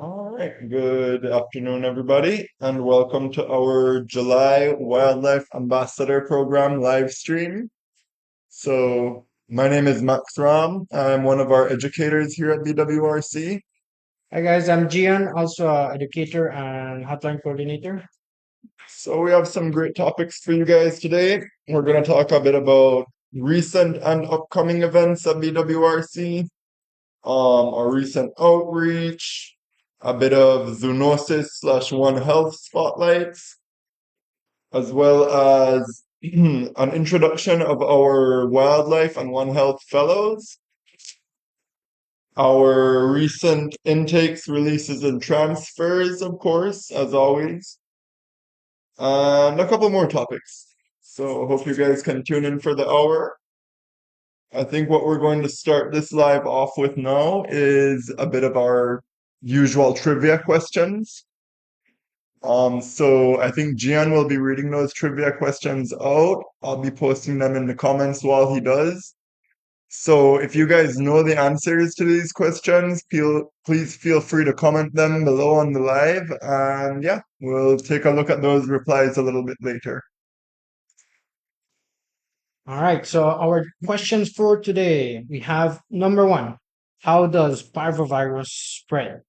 All right, good afternoon, everybody, and welcome to our July Wildlife Ambassador Program live stream. My name is Max Ram. I'm one of our educators here at BWRC. Hi guys, I'm Gian, also a educator and hotline coordinator. So, we have some great topics for you guys today. We're going to talk a bit about recent and upcoming events at BWRC, our recent outreach, a bit of zoonosis slash One Health spotlights, as well as an introduction of our wildlife and One Health fellows, our recent intakes, releases, and transfers, of course, as always, and a couple more topics. So hope you guys can tune in for the hour. I think what we're going to start this live off with now is a bit of our usual trivia questions. So I think Gian will be reading those trivia questions out. I'll be posting them in the comments while he does. So if you guys know the answers to these questions, please feel free to comment them below on the live. And yeah, we'll take a look at those replies a little bit later. All right, so our questions for today we have number one: how does parvovirus spread?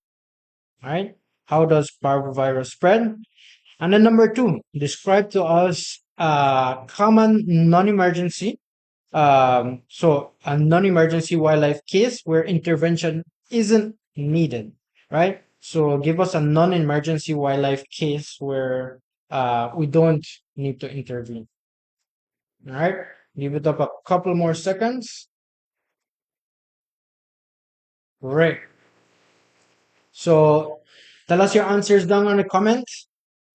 All right, how does parvovirus spread? And then number two: describe to us a common non-emergency. So a non-emergency wildlife case where intervention isn't needed, right? So give us a non-emergency wildlife case where we don't need to intervene. All right, give it up a couple more seconds. Great. So tell us your answers down on the comments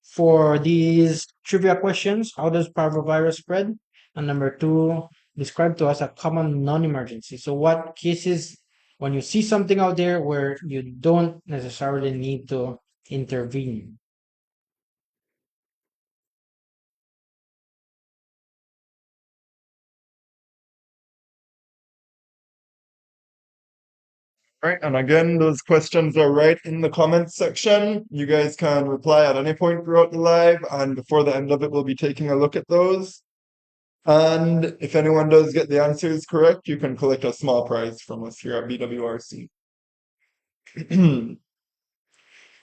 for these trivia questions. How does parvovirus spread? And number two, describe to us a common non-emergency. So what cases when you see something out there where you don't necessarily need to intervene? Right, and again, those questions are right in the comments section. You guys can reply at any point throughout the live, and before the end of it, we'll be taking a look at those. And if anyone does get the answers correct, you can collect a small prize from us here at BWRC.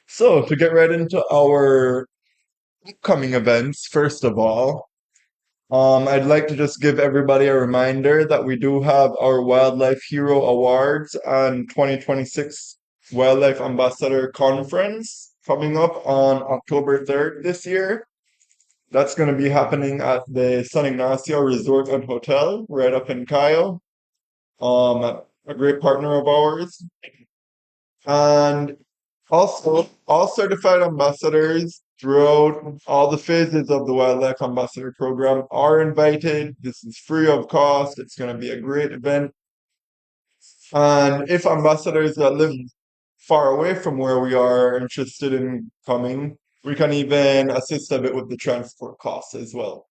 So, to get right into our upcoming events, first of all, I'd like to just give everybody a reminder that we do have our Wildlife Hero Awards and 2026 Wildlife Ambassador Conference coming up on October 3rd this year. That's going to be happening at the San Ignacio Resort and Hotel right up in Cayo, a great partner of ours. And also, all certified ambassadors throughout all the phases of the Wildlife Ambassador Program are invited. This is free of cost. It's going to be a great event. And if ambassadors that live far away from where we are interested in coming, we can even assist a bit with the transport costs as well.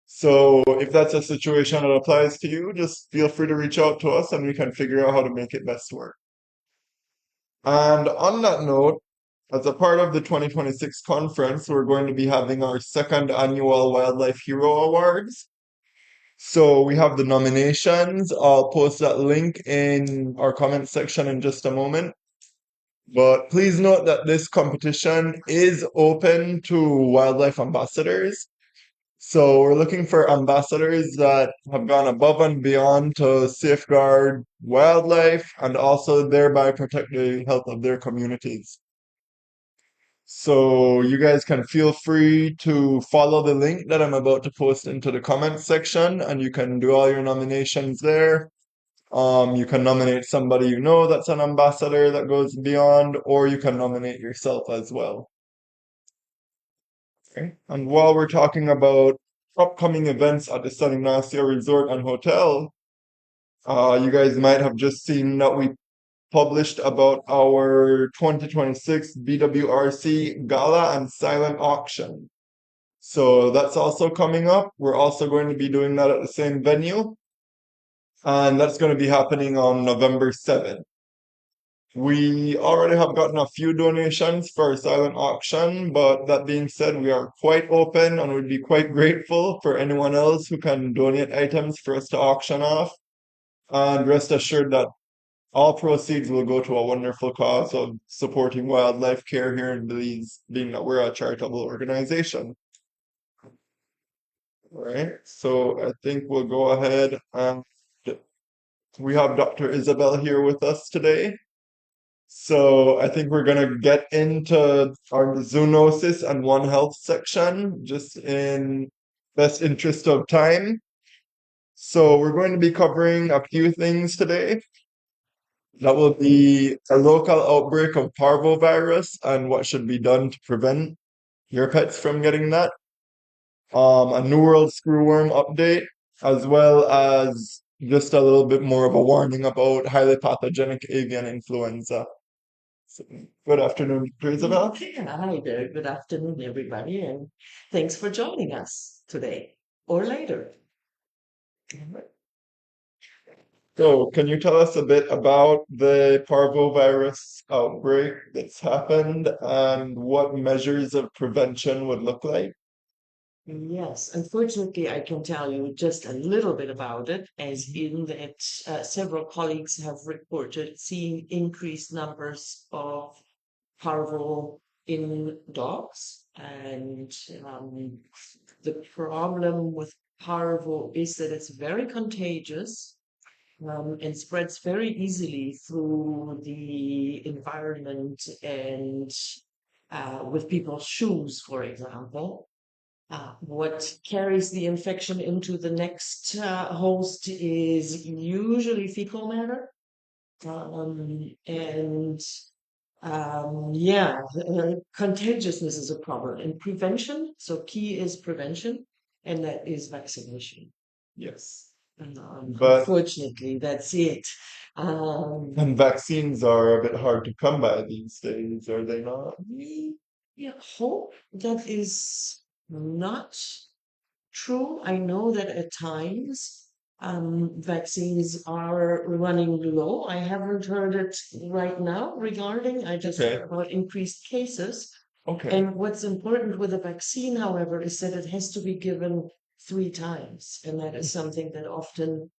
So if that's a situation that applies to you, just feel free to reach out to us and we can figure out how to make it best work. And on that note, as a part of the 2026 conference, we're going to be having our second annual Wildlife Hero Awards. So we have the nominations. I'll post that link in our comment section in just a moment. But please note that this competition is open to wildlife ambassadors. So we're looking for ambassadors that have gone above and beyond to safeguard wildlife and also thereby protect the health of their communities. So you guys can feel free to follow the link that I'm about to post into the comments section and you can do all your nominations there. You can nominate somebody you know that's an ambassador that goes beyond, or you can nominate yourself as well. Okay. And while we're talking about upcoming events at the San Ignacio Resort and Hotel, you guys might have just seen that we published about our 2026 BWRC Gala and Silent Auction. So that's also coming up. We're also going to be doing that at the same venue. And that's going to be happening on November 7th. We already have gotten a few donations for our silent auction, but that being said, we are quite open and would be quite grateful for anyone else who can donate items for us to auction off. And rest assured that all proceeds will go to a wonderful cause of supporting wildlife care here in Belize, being that we're a charitable organization. All right, so I think we'll go ahead and we have Dr. Isabel here with us today. So I think we're gonna get into our zoonosis and One Health section just in best interest of time. So we're going to be covering a few things today. That will be a local outbreak of parvovirus and what should be done to prevent your pets from getting that. A New World screwworm update, as well as just a little bit more of a warning about highly pathogenic avian influenza. So, good afternoon, Dr. Isabel. Hi there. Good afternoon, everybody, and thanks for joining us today or later. So, can you tell us a bit about the parvovirus outbreak that's happened and what measures of prevention would look like? Yes, unfortunately, I can tell you just a little bit about it, as in that several colleagues have reported seeing increased numbers of parvo in dogs. And the problem with parvo is that it's very contagious and spreads very easily through the environment and with people's shoes, for example. What carries the infection into the next host is usually fecal matter. And yeah, contagiousness is a problem. And prevention, so key is prevention, and that is vaccination. Yes. But Unfortunately, that's it. and vaccines are a bit hard to come by these days, are they not? We hope that is not true. I know that at times vaccines are running low. I haven't heard it right now regarding, I just Okay. heard about increased cases. Okay. And what's important with a vaccine, however, is that it has to be given 3 times. And that is something that often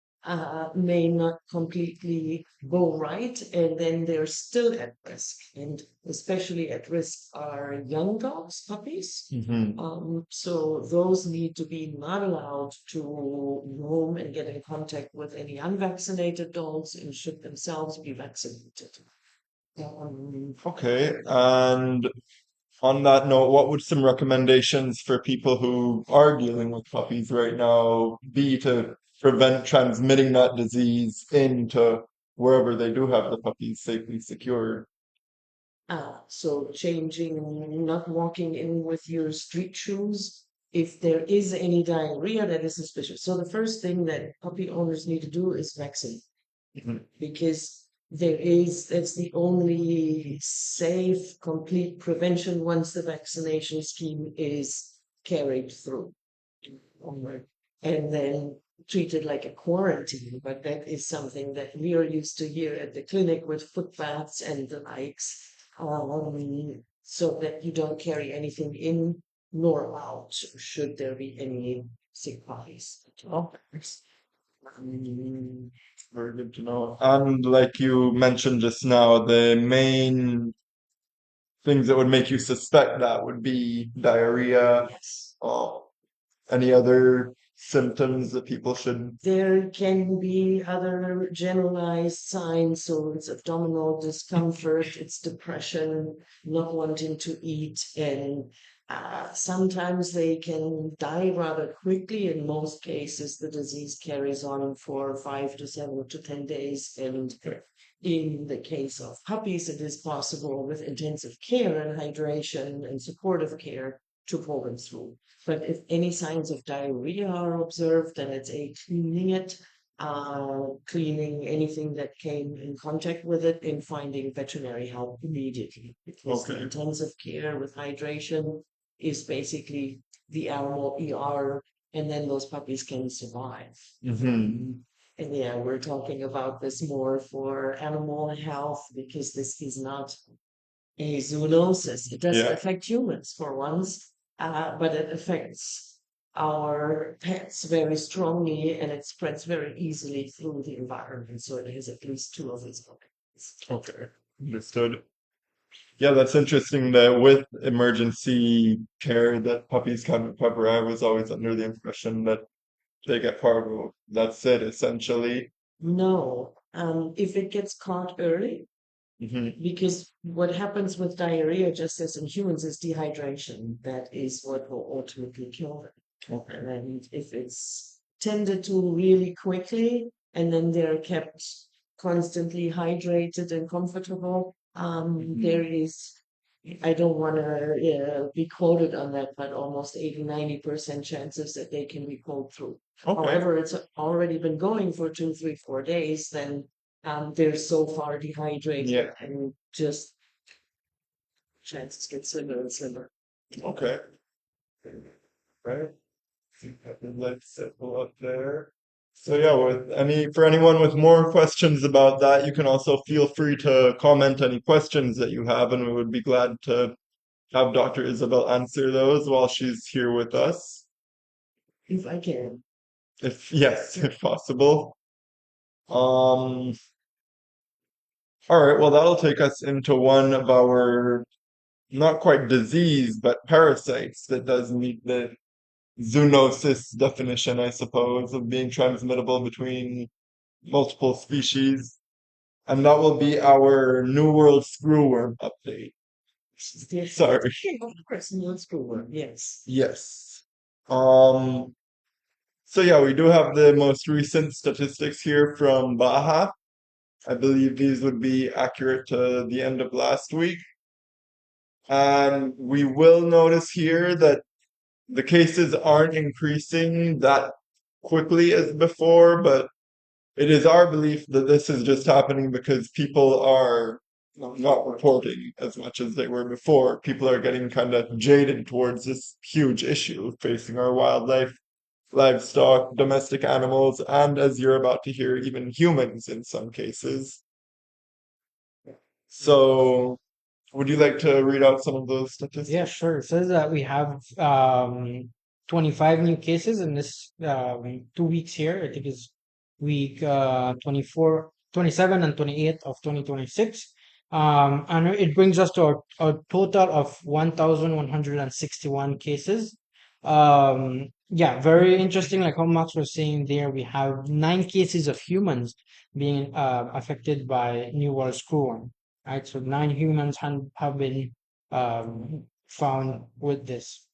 may not completely go right. And then they're still at risk. And especially at risk are young dogs, puppies. So those need to be not allowed to roam and get in contact with any unvaccinated dogs and should themselves be vaccinated. Okay. And on that note, what would some recommendations for people who are dealing with puppies right now be to prevent transmitting that disease into wherever they do have the puppies safely secured? So changing, not walking in with your street shoes. If there is any diarrhea that is suspicious. So the first thing that puppy owners need to do is vaccinate Mhm. because that's the only safe, complete prevention once the vaccination scheme is carried through. Alright. And then treated like a quarantine, but that is something that we are used to here at the clinic with foot baths and the likes, so that you don't carry anything in nor out should there be any sick puppies. Oh, thanks. Very good to know. And like you mentioned just now, the main things that would make you suspect that would be diarrhea, Yes. any other symptoms that people should. There can be other generalized signs, so it's abdominal discomfort, it's depression, not wanting to eat, and sometimes they can die rather quickly. In most cases, the disease carries on for 5 to 7 to 10 days, and in the case of puppies, it is possible with intensive care and hydration and supportive care to pull them through. But if any signs of diarrhea are observed, then it's cleaning it, cleaning anything that came in contact with it, and finding veterinary help immediately. Because the Okay. intensive care with hydration is basically the animal ER, and then those puppies can survive. Hmm. And yeah, we're talking about this more for animal health because this is not a zoonosis. It doesn't Yeah. affect humans for once, but it affects our pets very strongly and it spreads very easily through the environment. So it has at least two of its copies. Okay. Understood. Yeah, that's interesting that with emergency care that puppies can recover. I was always under the impression that they get parvo. That's it, essentially. No, if it gets caught early, Hmm. because what happens with diarrhea, just as in humans, is dehydration. That is what will ultimately kill them. Okay. And if it's tended to really quickly and then they're kept constantly hydrated and comfortable, there Mhm. is, I don't want to be quoted on that, but almost 80-90% chances that they can be pulled through. Okay. However, it's already been going for 2, 3, 4 days, then they're so far dehydrated Yeah. and just chances get slimmer and slimmer. Okay. Right. Let's settle up there. So yeah, for anyone with more questions about that, you can also feel free to comment any questions that you have, and we would be glad to have Dr. Isabel answer those while she's here with us. If I can. If yes, if possible. Um, all right, well, that'll take us into one of our not quite disease, but parasites that does meet the zoonosis definition, I suppose, of being transmittable between multiple species. And that will be our New World screwworm update. Yes, Sorry. of course, no schoolwork, yes. Yes. Um, so yeah, we do have the most recent statistics here from Baja. I believe these would be accurate to the end of last week. And we will notice here that the cases aren't increasing that quickly as before, but it is our belief that this is just happening because people are not reporting as much as they were before. People are getting kind of jaded towards this huge issue facing our wildlife, livestock, domestic animals, and as you're about to hear, even humans in some cases. So, would you like to read out some of those Yeah, statistics? sure. It says that we have 25 new cases in this 2 weeks here. I think it's week 24, 27, and 28 of 2026. And it brings us to a total of 1,161 cases. Yeah, very interesting. Like how Max was saying there, we have 9 cases of humans being affected by New World Screwworm. Right, so 9 humans have been found with this.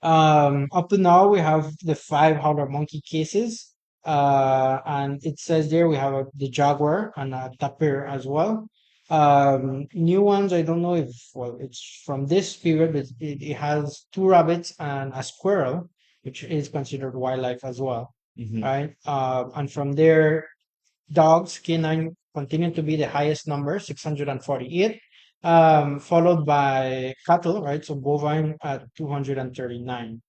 Up to now, we have the 5 howler monkey cases, and it says there we have the jaguar and a tapir as well. New ones, I don't know if, well, it's from this period, but it has 2 rabbits and a squirrel, which is considered wildlife as well, Hmm. right? And from there, dogs, canine, continue to be the highest number, 648, followed by cattle, right? So bovine at 239.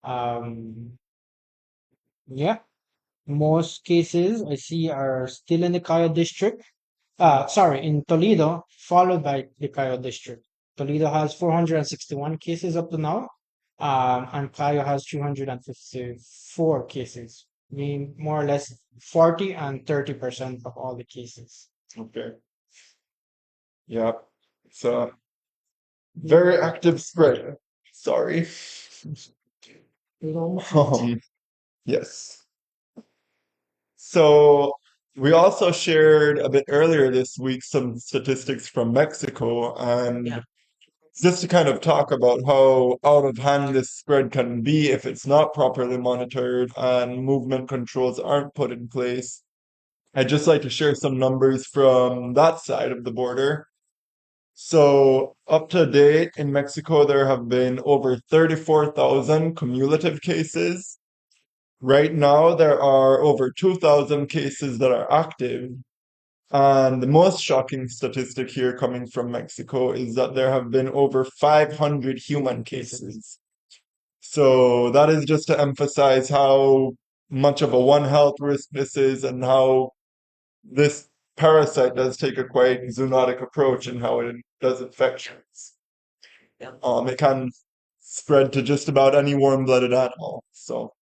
Um, yeah, most cases I see are still in the Cayo district. Sorry, in Toledo, followed by the Cayo district. Toledo has 461 cases up to now, and Cayo has 254 cases, meaning more or less 40 and 30% of all the cases. Okay. Yeah. It's a very active spread. Sorry. Long feet. Um, yes. So we also shared a bit earlier this week some statistics from Mexico, Yeah. and just to kind of talk about how out of hand this spread can be if it's not properly monitored and movement controls aren't put in place. I'd just like to share some numbers from that side of the border. So, up to date in Mexico, there have been over 34,000 cumulative cases. Right now, there are over 2,000 cases that are active. And the most shocking statistic here coming from Mexico is that there have been over 500 human cases. So that is just to emphasize how much of a One Health risk this is and how this parasite does take a quite zoonotic approach in how it does infections. Yeah. It can spread to just about any warm-blooded animal, so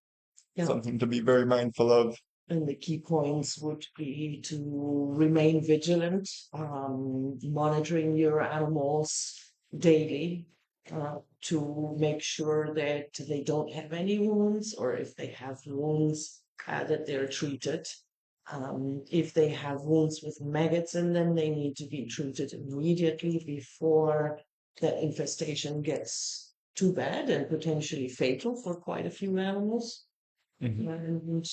Yeah. something to be very mindful of. And the key points would be to remain vigilant, monitoring your animals daily to make sure that they don't have any wounds, or if they have wounds, that they're treated. If they have wounds with maggots in them, they need to be treated immediately before the infestation gets too bad and potentially fatal for quite a few animals. And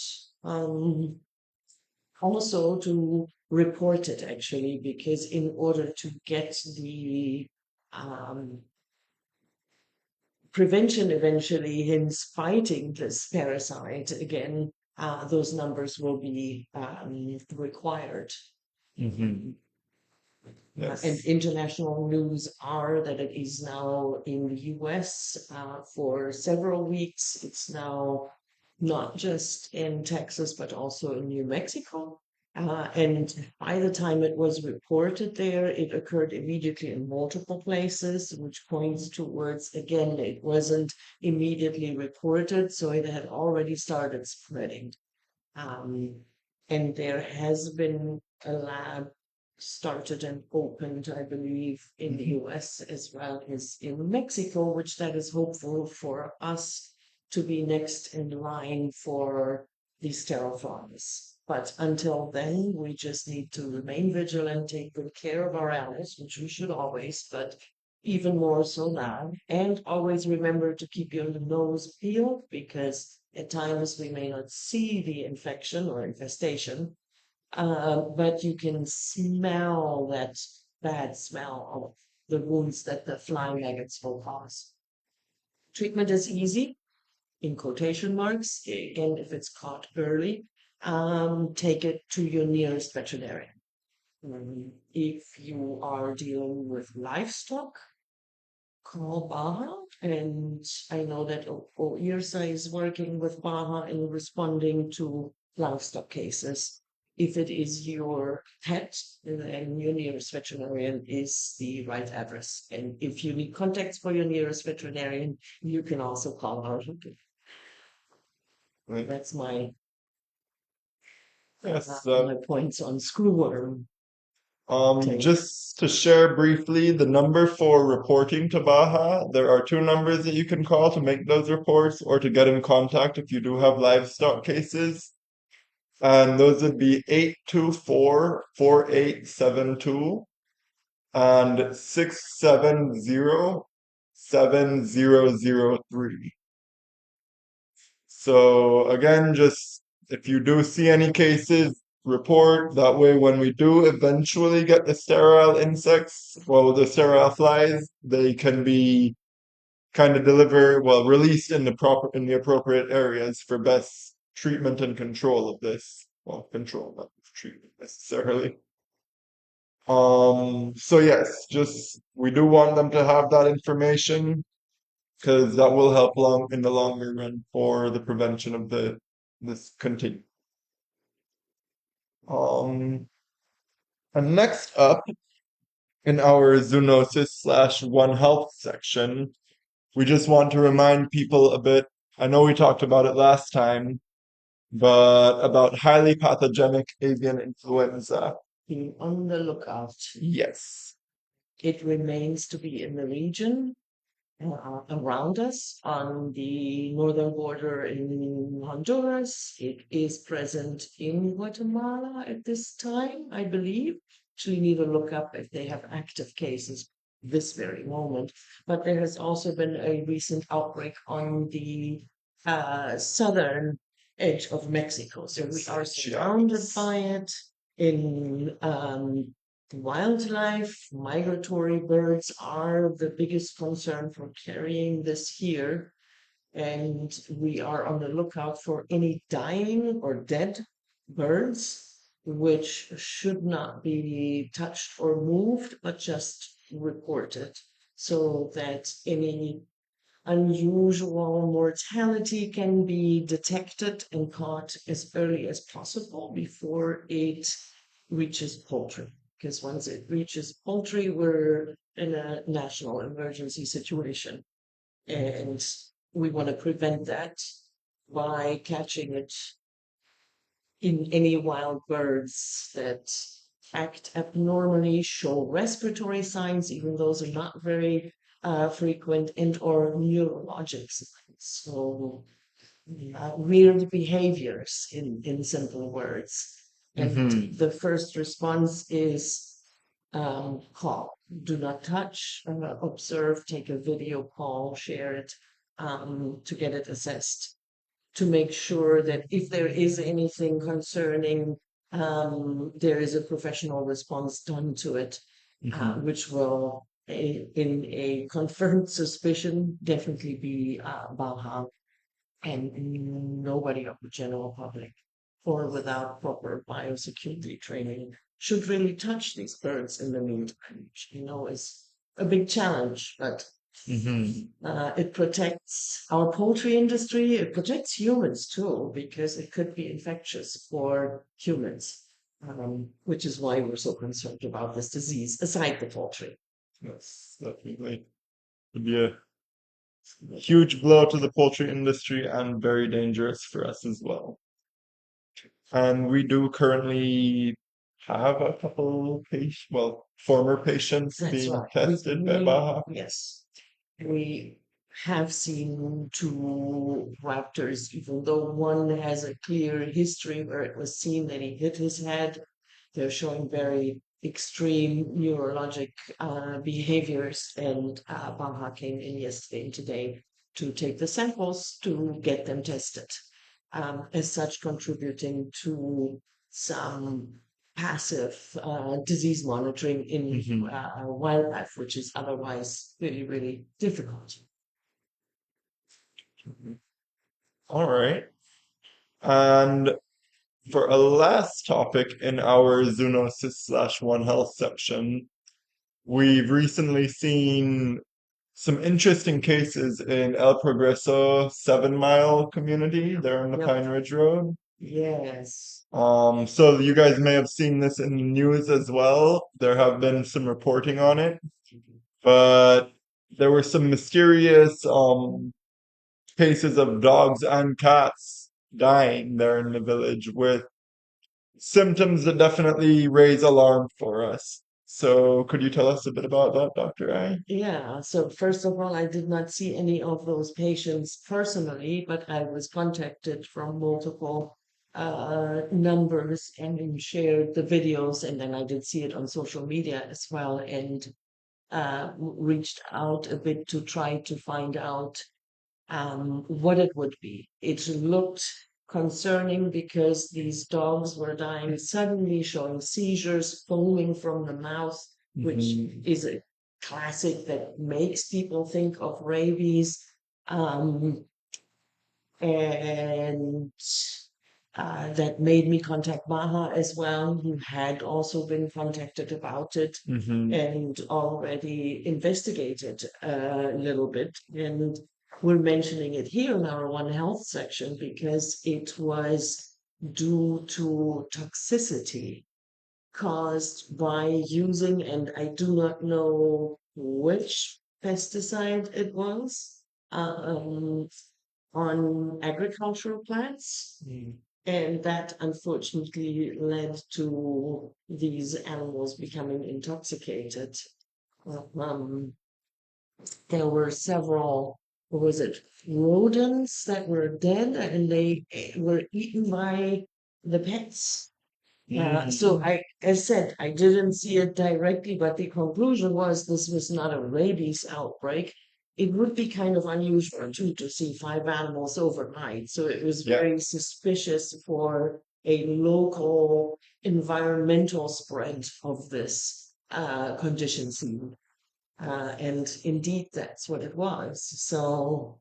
also to report it actually, because in order to get the prevention eventually, hence fighting this parasite again, those numbers will be required. Mhm. And Yes. international news are that it is now in the US for several weeks. It's now not just in Texas, but also in New Mexico. And by the time it was reported there, it occurred immediately in multiple places, which points towards, again, it wasn't immediately reported, so it had already started spreading. And there has been a lab started and opened, I believe, in the US as well as in Mexico, which that is hopeful for us to be next in line for these terraforms. But until then, we just need to remain vigilant, take good care of our animals, which we should always, but even more so now. And always remember to keep your nose peeled, because at times we may not see the infection or infestation, but you can smell that bad smell of the wounds that the fly maggots will cause. Treatment is easy, in quotation marks. Again, if it's caught early, take it to your nearest veterinarian. If you are dealing with livestock, call Baja, and I know that IRSA is working with Baja in responding to livestock cases. If it is your pet, then your nearest veterinarian is the right address. And if you need contacts for your nearest veterinarian, you can also call our. Right. That's my Yes. my points on screwworm. Just to share briefly the number for reporting to Baja, there are two numbers that you can call to make those reports or to get in contact if you do have livestock cases. And those would be 824-4872 and 670-7003. So again, just if you do see any cases, report. That way, when we do eventually get the sterile insects, well, the sterile flies, they can be kind of released in the appropriate areas for best treatment and control of this. Well, control, not treatment necessarily. So yes, just we do want them to have that information because that will help in the longer run for the prevention of this continue. And next up in our zoonosis / One Health section, we just want to remind people a bit. I know we talked about it last time, but about highly pathogenic avian influenza. Be on the lookout. Yes. It remains to be in the region around us on the northern border in Honduras. It is present in Guatemala at this time, I believe. Actually, need to look up if they have active cases this very moment. But there has also been a recent outbreak on the southern edge of Mexico. So we are surrounded by it in wildlife. Migratory birds are the biggest concern for carrying this here, and we are on the lookout for any dying or dead birds, which should not be touched or moved, but just reported, so that any unusual mortality can be detected and caught as early as possible before it reaches poultry. Because once it reaches poultry, we're in a national emergency situation. And we want to prevent that by catching it in any wild birds that act abnormally, show respiratory signs, even those are not very frequent, and or neurologic signs. So weird behaviors in simple words. And the first response is call. Do not touch, observe, take a video call, share it to get it assessed, to make sure that if there is anything concerning, there is a professional response done to it, which will, in a confirmed suspicion, definitely be BAHA, and nobody of the general public or without proper biosecurity training should really touch these birds in the meantime. You know, is a big challenge, but it protects our poultry industry. It protects humans too, because it could be infectious for humans, which is why we're so concerned about this disease, aside the poultry. Yes, definitely. Would be a huge blow to the poultry industry and very dangerous for us as well. And we do currently have a couple former patients That's being right. tested by BAHA. Yes, we have seen two raptors, even though one has a clear history where it was seen that he hit his head. They're showing very extreme neurologic behaviors, and BAHA came in yesterday and today to take the samples to get them tested. As such, contributing to some passive disease monitoring in wildlife, which is otherwise really, really difficult. All right. And for a last topic in our zoonosis/One Health section, we've recently seen some interesting cases in El Progreso 7 Mile community there on the Yep. Pine Ridge Road. Yes. So you guys may have seen this in the news as well. There have been some reporting on it, but there were some mysterious cases of dogs and cats dying there in the village with symptoms that definitely raise alarm for us. So could you tell us a bit about that, Dr. I? Yeah, so first of all, I did not see any of those patients personally, but I was contacted from multiple numbers and shared the videos, and then I did see it on social media as well, and reached out a bit to try to find out what it would be. It looked concerning because these dogs were dying suddenly, showing seizures, foaming from the mouth, which is a classic that makes people think of rabies. And that made me contact Maha as well, who had also been contacted about it and already investigated a little bit. And we're mentioning it here in our One Health section because it was due to toxicity caused by using, and I do not know which pesticide it was, on agricultural plants. And that unfortunately led to these animals becoming intoxicated. Um, there were several, what was it, rodents that were dead and they were eaten by the pets. So as said, I didn't see it directly, but the conclusion was this was not a rabies outbreak. It would be kind of unusual too to see 5 animals overnight. So it was Yeah. very suspicious for a local environmental spread of this condition scene. And indeed, that's what it was. So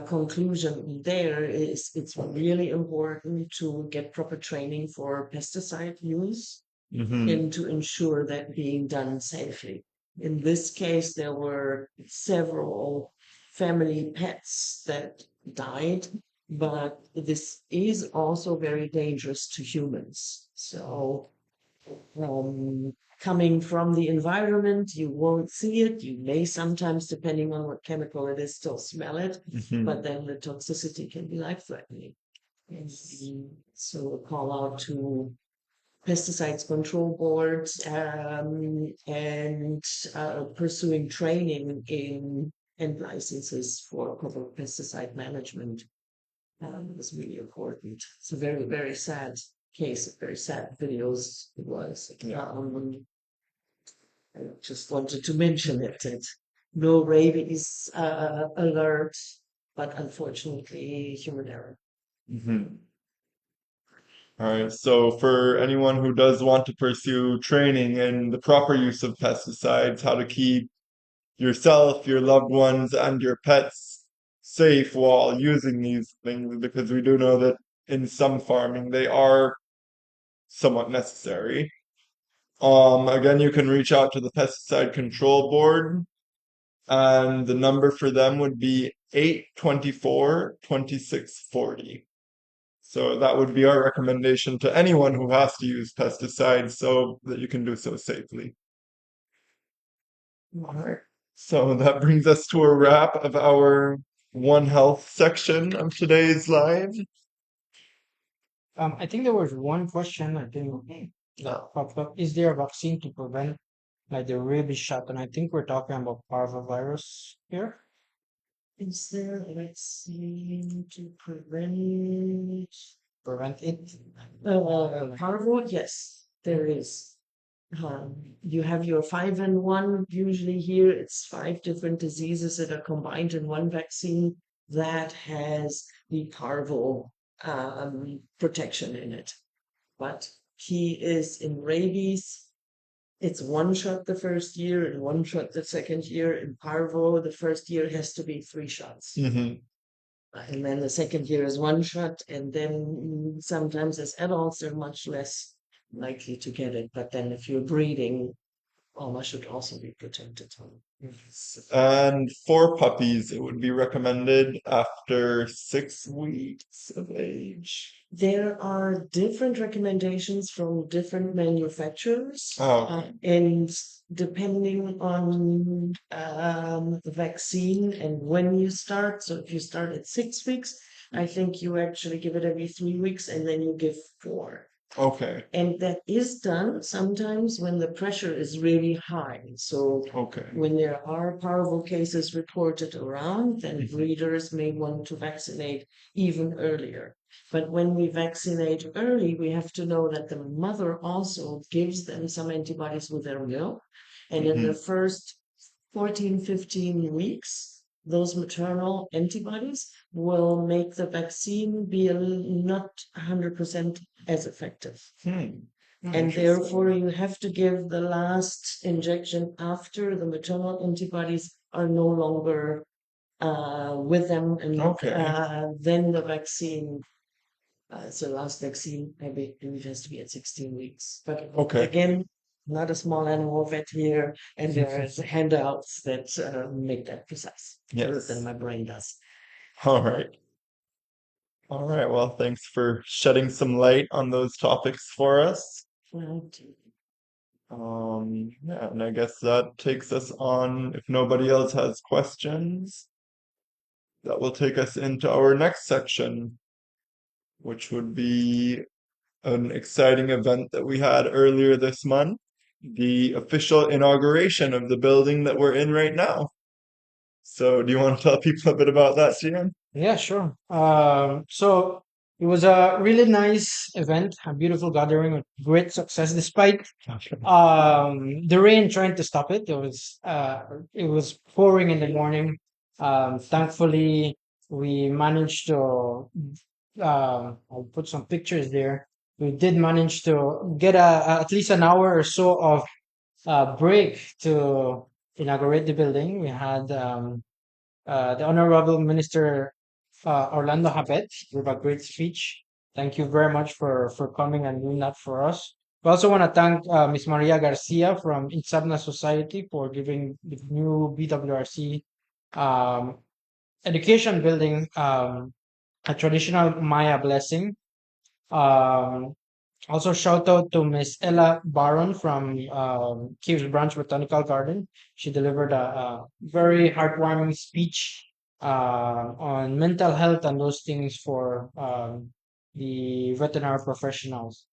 conclusion there is it's really important to get proper training for pesticide use and to ensure that being done safely. In this case, there were several family pets that died, but this is also very dangerous to humans. So, coming from the environment, you won't see it. You may sometimes, depending on what chemical it is, still smell it, Mhm. but then the toxicity can be life-threatening. And so a call out to pesticides control boards and pursuing training in and licenses for proper pesticide management was really important. It's a very, very sad case, very sad videos it was. Yeah. I just wanted to mention it. No rabies alert, but unfortunately human error. Mhm. All right. So for anyone who does want to pursue training in the proper use of pesticides, how to keep yourself, your loved ones, and your pets safe while using these things, because we do know that in some farming they are somewhat necessary. Again, you can reach out to the Pesticide Control Board, and the number for them would be 824-2640. So that would be our recommendation to anyone who has to use pesticides so that you can do so safely. All right. So that brings us to a wrap of our One Health section of today's live. I think there was one question I think that popped up. Is there a vaccine to prevent like the rabies shot? And I think we're talking about parvovirus here. Is there a vaccine to prevent Prevent it. parvo? Yes, there is. You have your 5-in-1. Usually here, it's 5 different diseases that are combined in one vaccine that has the parvo protection in it. But he is in rabies. It's one shot the first year and one shot the second year. In parvo, the first year has to be 3 shots. Mhm. And then the second year is one shot, and then sometimes as adults they're much less likely to get it. But then if you're breeding, Alma should also be protected. And for puppies, it would be recommended after 6 weeks of age. There are different recommendations from different manufacturers, Oh, and depending on the vaccine and when you start. So if you start at 6 weeks, I think you actually give it every 3 weeks, and then you give 4. okay, And that is done sometimes when the pressure is really high. So okay. when there are parvo cases reported around, then Mhm. breeders may want to vaccinate even earlier. But when we vaccinate early, we have to know that the mother also gives them some antibodies with their milk. And in the Mhm. first 14, 15 weeks, those maternal antibodies will make the vaccine be not 100% as effective. Hmm. And therefore, you have to give the last injection after the maternal antibodies are no longer with them, and Okay. then the vaccine. So last vaccine, I believe, has to be at 16 weeks. But Okay. again, not a small animal vet here, and there's handouts that make that precise. Better Yes. than my brain does. All right. All right. Well, thanks for shedding some light on those topics for us. Right. Yeah, and I guess that takes us on, if nobody else has questions, that will take us into our next section, which would be an exciting event that we had earlier this month, the official inauguration of the building that we're in right now. So, do you want to tell people a bit about that, Gian? Yeah, sure. So it was a really nice event, a beautiful gathering with great success, despite the rain trying to stop it. It was pouring in the morning. Thankfully, we managed to. I'll put some pictures there. We did manage to get at least an hour or so of break to inaugurate the building. We had the Honorable Minister Orlando Habet with a great speech. Thank you very much for coming and doing that for us. We also want to thank Ms. Maria Garcia from Insabna Society for giving the new BWRC um, education building, a traditional Maya blessing. Um, Also, shout out to Miss Ella Baron from Caves Branch Botanical Garden. She delivered a very heartwarming speech on mental health and those things for the veterinary professionals.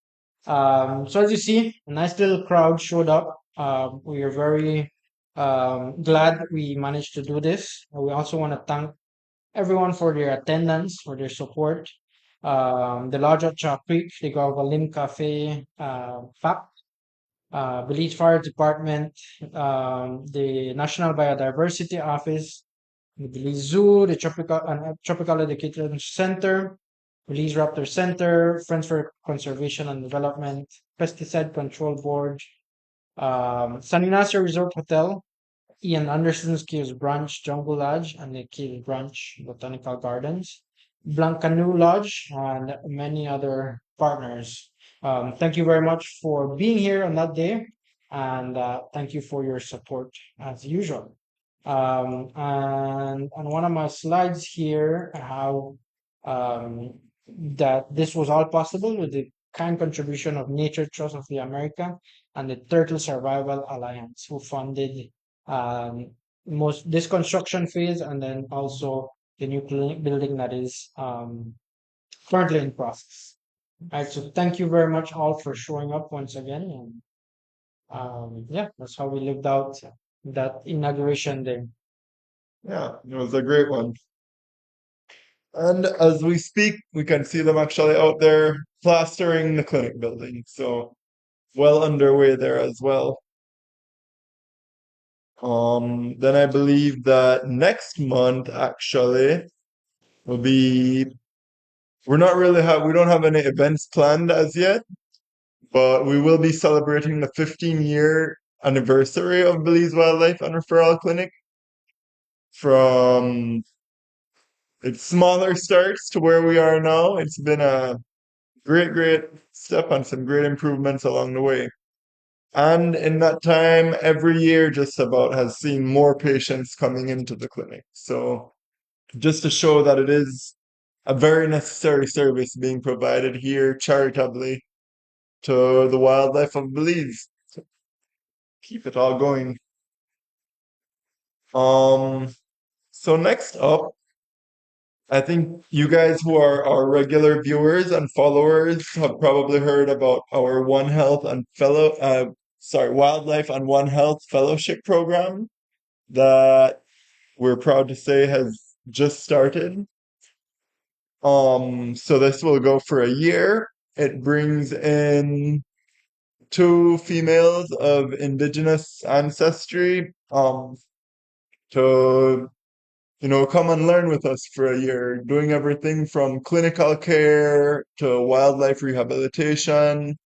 So, as you see, a nice little crowd showed up. We are very glad we managed to do this. We also want to thank everyone for their attendance, for their support. The Lodge at Chalk Creek, the Gavalim Cafe, FAC, Belize Fire Department, the National Biodiversity Office, the Belize Zoo, the Tropical Education Center, Belize Raptor Center, Friends for Conservation and Development, Pesticide Control Board, San Ignacio Resort Hotel, Ian Anderson's Caves Branch Jungle Lodge and the Caves Branch Botanical Gardens, Blancanu Lodge, and many other partners. Thank you very much for being here on that day, and thank you for your support as usual. And on one of my slides here, I have that this was all possible with the kind contribution of Nature Trust of the America and the Turtle Survival Alliance, who funded um, most this construction phase and then also the new clinic building that is currently in process. Right, so thank you very much all for showing up once again, and yeah, that's how we lived out that inauguration day. Yeah, it was a great one. And as we speak, we can see them actually out there plastering the clinic building. So well underway there as well. Then I believe that next month actually will be we don't have any events planned as yet, but we will be celebrating the 15-year anniversary of Belize Wildlife and Referral Clinic from its smaller starts to where we are now. It's been a great step and some great improvements along the way. And in that time, every year just about has seen more patients coming into the clinic. So just to show that it is a very necessary service being provided here charitably to the wildlife of Belize. So keep it all going. So next up, I think you guys who are our regular viewers and followers have probably heard about our One Health and Wildlife and One Health Fellowship program that we're proud to say has just started. So this will go for a year. It brings in two females of indigenous ancestry, to come and learn with us for a year, doing everything from clinical care to wildlife rehabilitation,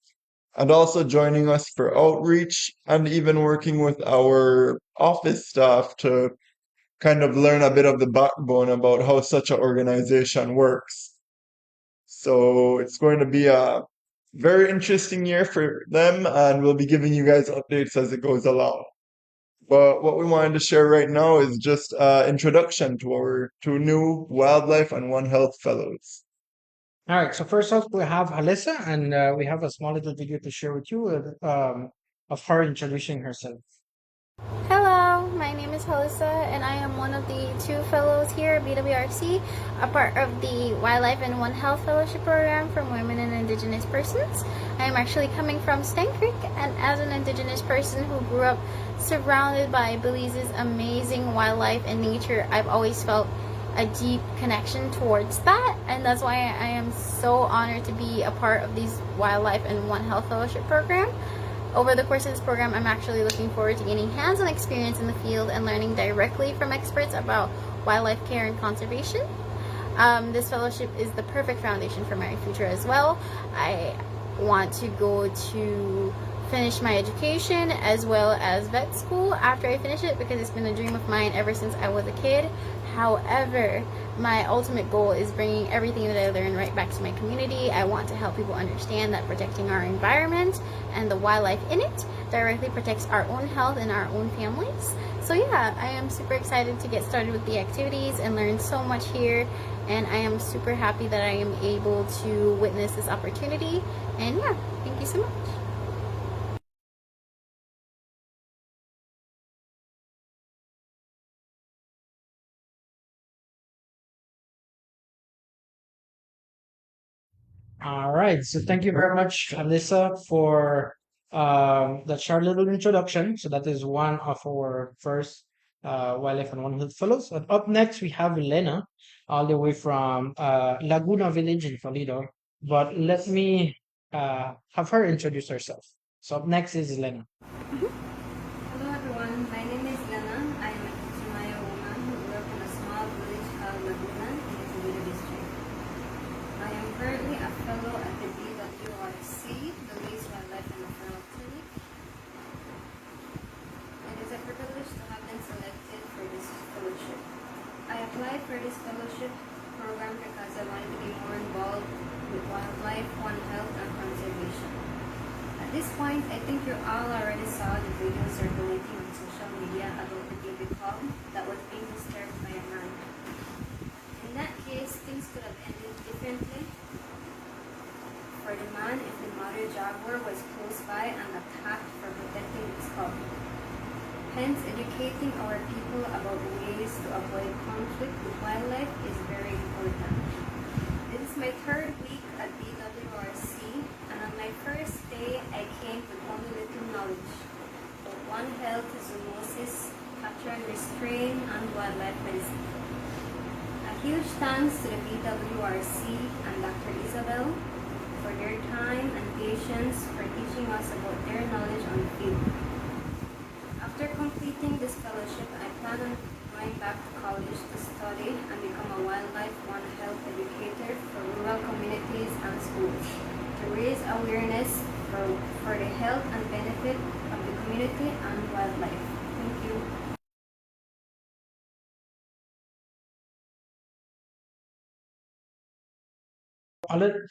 and also joining us for outreach and even working with our office staff to kind of learn a bit of the backbone about how such an organization works. So it's going to be a very interesting year for them, and we'll be giving you guys updates as it goes along. But what we wanted to share right now is just introduction to our two new Wildlife and One Health Fellows. All right, so first off, we have Alyssa, and we have a small little video to share with you of her introducing herself. Hello, my name is Halissa, and I am one of the two fellows here at BWRC, a part of the Wildlife and One Health Fellowship Program from Women and Indigenous Persons. I am actually coming from Stank Creek, and as an Indigenous person who grew up surrounded by Belize's amazing wildlife and nature, I've always felt a deep connection towards that, and that's why I am so honored to be a part of these Wildlife and One Health Fellowship Program. Over the course of this program, I'm actually looking forward to gaining hands-on experience in the field and learning directly from experts about wildlife care and conservation. This fellowship is the perfect foundation for my future as well. I want to go to finish my education as well as vet school after I finish it, because it's been a dream of mine ever since I was a kid. However, my ultimate goal is bringing everything that I learned right back to my community. I want to help people understand that protecting our environment and the wildlife in it directly protects our own health and our own families. So yeah, I am super excited to get started with the activities and learn so much here, and I am super happy that I am able to witness this opportunity. And yeah, thank you so much. All right. So thank you very much, Alyssa, for that short little introduction. So that is one of our first Wildlife and One Health Fellows. And up next, we have Elena, all the way from Laguna Village in Toledo. But let me have her introduce herself. So up next is Elena. Hello everyone, my name is Lana. I am a Putumayo woman who grew up in a small village called Laguna in the Toledo district. I am currently a fellow at the BWRC, the Belize Wildlife and Referral Clinic. It is a privilege to have been selected for this fellowship. I applied for this fellowship program because I wanted to be more involved with wildlife, One Health, and conservation. At this point, I think you all already saw the video circulating on social media about the baby cub that was being disturbed by a man. In that case, things could have ended differently for the man if the mother jaguar was close by and attacked for protecting its cub. Hence, educating our people about ways to avoid conflict with wildlife is very important. This is my third week at BWRC, and on my first day, I came with only little knowledge of One Health, zoonosis, capture and restrain, and wildlife medicine. A huge thanks to the BWRC and Dr. Isabel for their time and patience for teaching us about their knowledge on the field. After completing this fellowship, I plan on going back to college to study and become a wildlife One Health educator for rural communities and schools to raise awareness for the health and benefit of the community and wildlife. Thank you.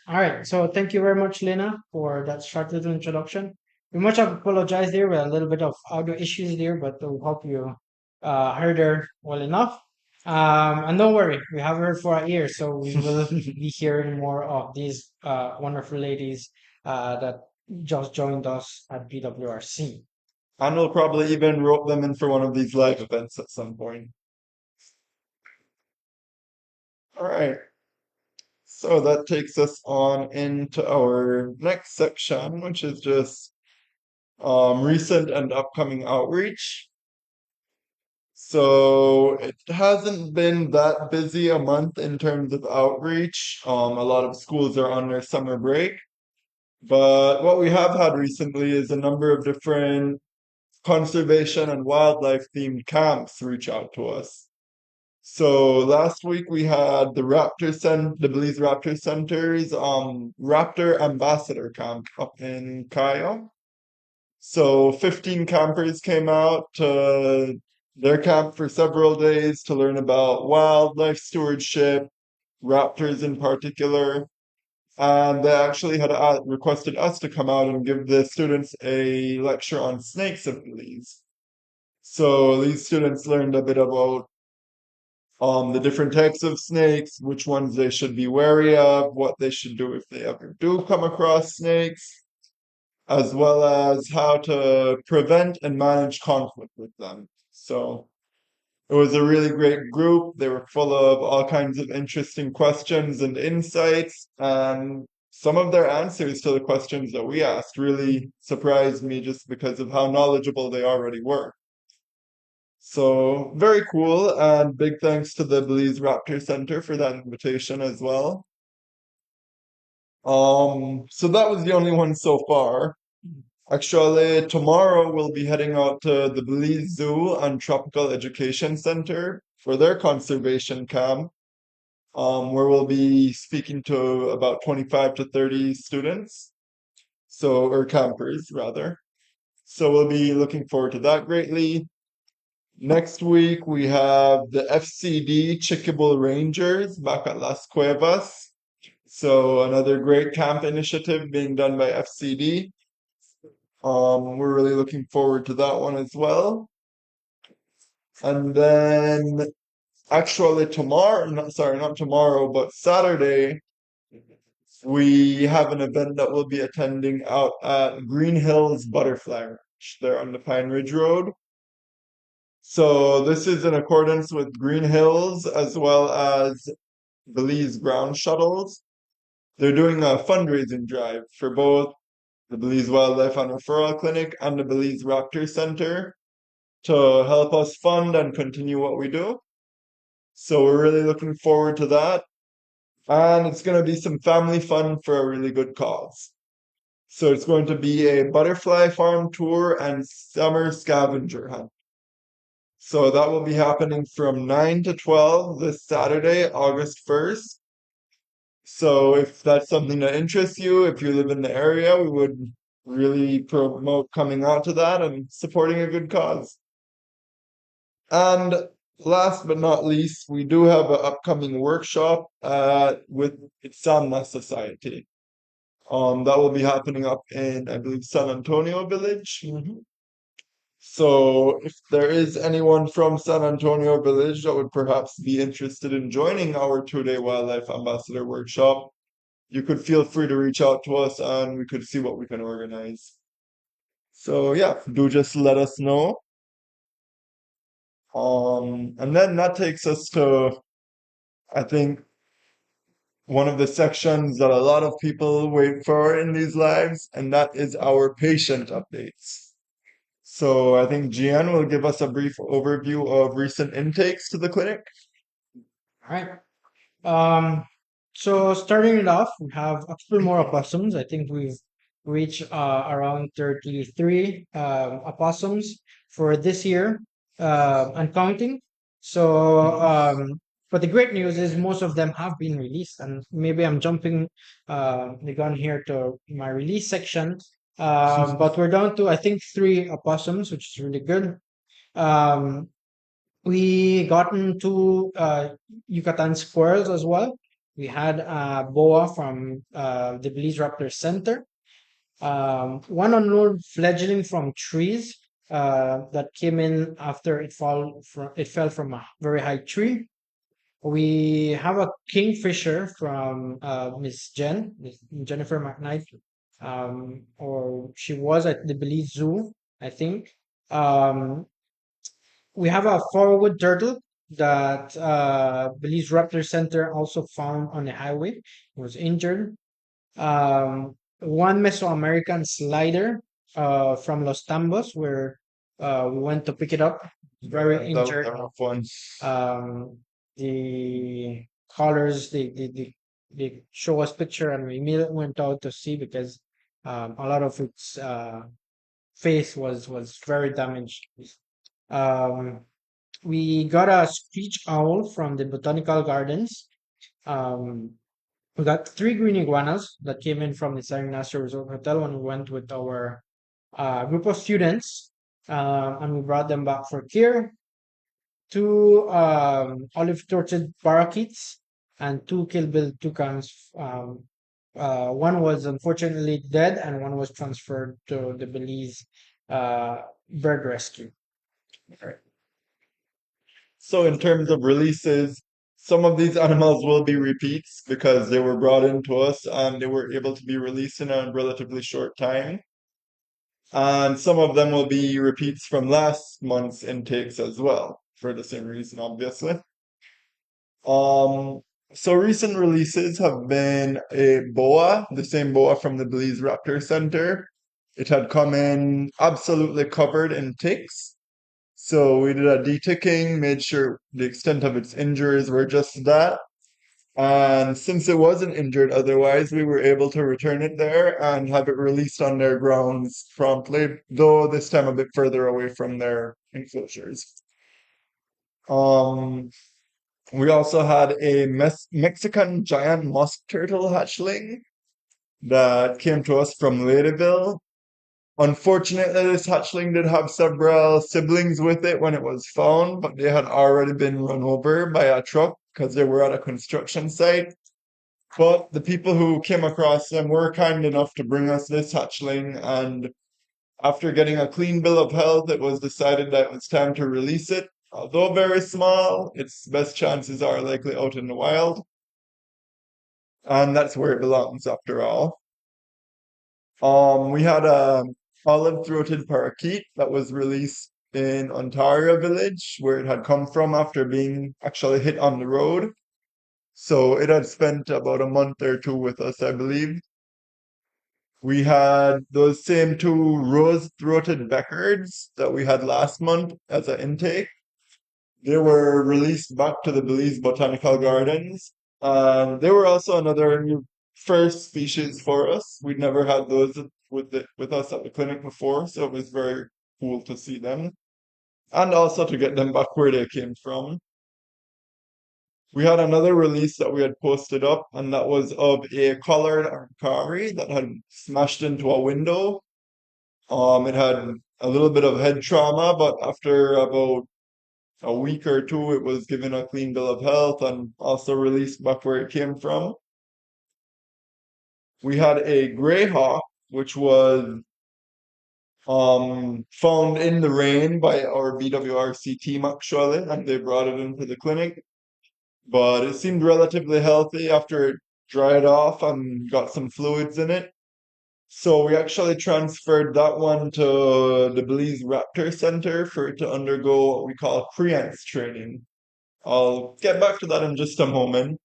All right. So thank you very much, Lena, for that short little introduction. We much apologize there with a little bit of audio issues there, but we hope you heard her well enough. And don't worry, we have her for a year, so we will be hearing more of these wonderful ladies that just joined us at BWRC. And we'll probably even rope them in for one of these live events at some point. All right. So that takes us on into our next section, which is just recent and upcoming outreach. So it hasn't been that busy a month in terms of outreach. A lot of schools are on their summer break. But what we have had recently is a number of different conservation and wildlife themed camps reach out to us. So last week we had the Belize Raptor Center's Raptor Ambassador Camp up in Cayo. So 15 campers came out to their camp for several days to learn about wildlife stewardship, raptors in particular. And they actually had requested us to come out and give the students a lecture on snakes of Belize. So these students learned a bit about the different types of snakes, which ones they should be wary of, what they should do if they ever do come across snakes, as well as how to prevent and manage conflict with them. So it was a really great group. They were full of all kinds of interesting questions and insights, and some of their answers to the questions that we asked really surprised me just because of how knowledgeable they already were. So very cool, and big thanks to the Belize Raptor Center for that invitation as well. So that was the only one so far. Actually, tomorrow we'll be heading out to the Belize Zoo and Tropical Education Center for their conservation camp, where we'll be speaking to about 25 to 30 students, or campers rather. So we'll be looking forward to that greatly. Next week we have the FCD Chickable Rangers back at Las Cuevas. So another great camp initiative being done by FCD. We're really looking forward to that one as well. And then actually tomorrow, not tomorrow, but Saturday, we have an event that we'll be attending out at Green Hills Butterfly Ranch there on the Pine Ridge Road. So this is in accordance with Green Hills as well as Belize Ground Shuttles. They're doing a fundraising drive for both the Belize Wildlife and Referral Clinic and the Belize Raptor Center to help us fund and continue what we do. So we're really looking forward to that. And it's going to be some family fun for a really good cause. So it's going to be a butterfly farm tour and summer scavenger hunt. So that will be happening from 9 to 12 this Saturday, August 1st. So if that's something that interests you, if you live in the area, we would really promote coming out to that and supporting a good cause. And last but not least, we do have an upcoming workshop with Itzamna Society. That will be happening up in, I believe, San Antonio Village. So if there is anyone from San Antonio Village that would perhaps be interested in joining our 2-day Wildlife Ambassador workshop, you could feel free to reach out to us and we could see what we can organize. So yeah, do just let us know. And then that takes us to, I think, one of the sections that a lot of people wait for in these lives, and that is our patient updates. So I think Gian will give us a brief overview of recent intakes to the clinic. All right. So starting it off, we have a couple more opossums. I think we've reached around 33 opossums for this year and counting. So, but the great news is most of them have been released, and maybe I'm jumping the gun here to my release section. But we're down to I think 3 opossums, which is really good. Um, we gotten 2 Yucatan squirrels as well. We had a boa from the Belize Raptor Center, one unknown fledgling from trees that came in after it fell from a very high tree. We have a kingfisher from Miss Jennifer McKnight, or she was at the Belize Zoo, I think. Um, we have a forward turtle that Belize Raptor Center also found on the highway. It was injured. One Mesoamerican slider from Los Tambos, where we went to pick it up. Very That was injured. a rough one. The colors, they show us picture, and we immediately went out to see because a lot of its face was very damaged. Um, we got a screech owl from the botanical gardens. Um, we got 3 green iguanas that came in from the San Ignacio Resort Hotel when we went with our group of students, and we brought them back for care. 2 olive-throated parakeets and 2 kill-bill toucans. One was unfortunately dead, and one was transferred to the Belize bird rescue. So in terms of releases, some of these animals will be repeats because they were brought into us and they were able to be released in a relatively short time. And some of them will be repeats from last month's intakes as well, for the same reason, obviously. Um, so recent releases have been a boa, the same boa from the Belize Raptor Center. It had come in absolutely covered in ticks. So we did a deticking, made sure the extent of its injuries were just that. And since it wasn't injured otherwise, we were able to return it there and have it released on their grounds promptly, though this time a bit further away from their enclosures. Um, we also had a Mexican giant musk turtle hatchling that came to us from Ladyville. Unfortunately, this hatchling did have several siblings with it when it was found, but they had already been run over by a truck because they were at a construction site. But the people who came across them were kind enough to bring us this hatchling, and after getting a clean bill of health, it was decided that it was time to release it. Although very small, its best chances are likely out in the wild, and that's where it belongs after all. We had a olive-throated parakeet that was released in Ontario Village, where it had come from after being actually hit on the road. So it had spent about a month or two with us, I believe. We had those same two rose-throated Beckards that we had last month as an intake. They were released back to the Belize Botanical Gardens. And they were also another first species for us. We'd never had those with us at the clinic before, so it was very cool to see them. And also to get them back where they came from. We had another release that we had posted up, and that was of a collared arcari that had smashed into a window. It had a little bit of head trauma, but after about a week or two, it was given a clean bill of health and also released back where it came from. We had a gray hawk, which was found in the rain by our BWRC team actually, and they brought it into the clinic. But it seemed relatively healthy after it dried off and got some fluids in it. So we actually transferred that one to the Belize Raptor Center for it to undergo what we call creance training. I'll get back to that in just a moment.